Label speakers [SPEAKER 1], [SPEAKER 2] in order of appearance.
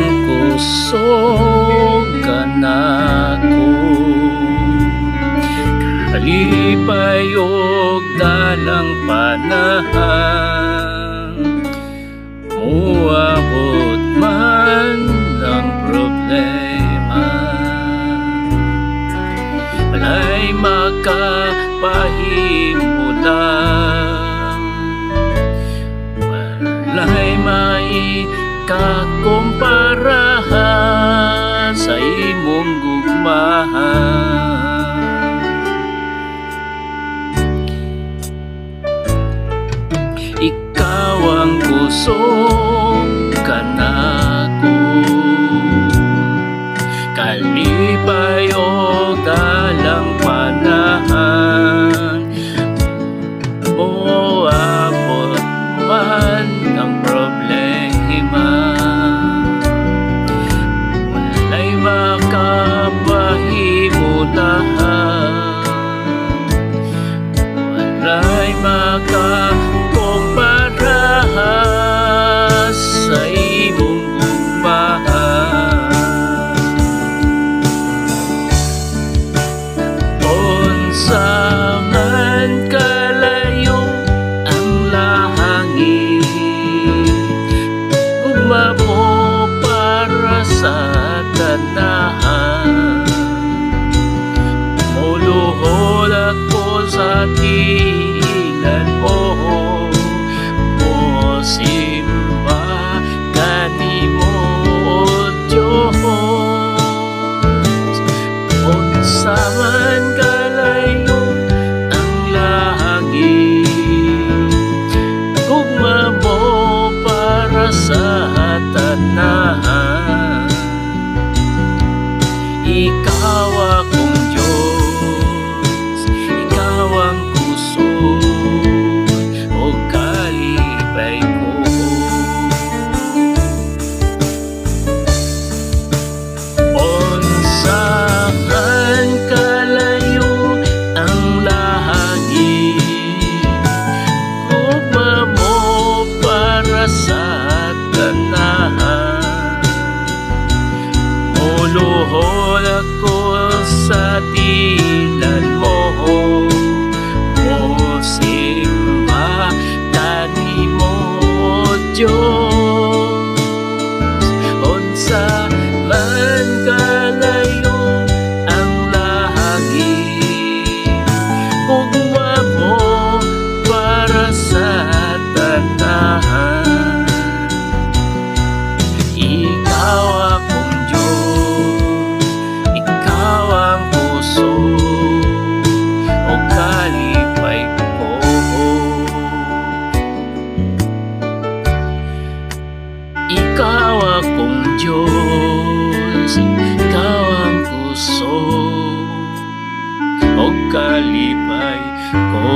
[SPEAKER 1] ang kusog kanako, kalipay og dalang panahan, muabot man ang problema, walay makapahimulang, walay maikakumparahan sa imong gugmahan. Ikaw ang kusog kanako, kalipay o dalang panahan, moabot man ang problema, walay makapahimulaan, walay makakumpara sa imong gugmahan. Unsa man kalayo ang lahangit, ugma mo para sa tanahan, muluhod ako sa tilan mo, mosimba kanimo Diyos. Unsa man kalayo ang langit, ugma mo para sa tanahan, ikaw akong Diyos, ikaw ang kusog o kalipay ko. Unsa man kalayo ang lahangit, ugma mo para sa tanahan, muluhod ako sa tilan mo, mosimba kanimo Diyos. Unsa man kalayo ang lahangit, ugma mo para sa tanahan, ikaw akong Diyos, ikaw ang kusog o kalipay ko. Ikaw akong Diyos, ikaw ang kusog o kalipay ko.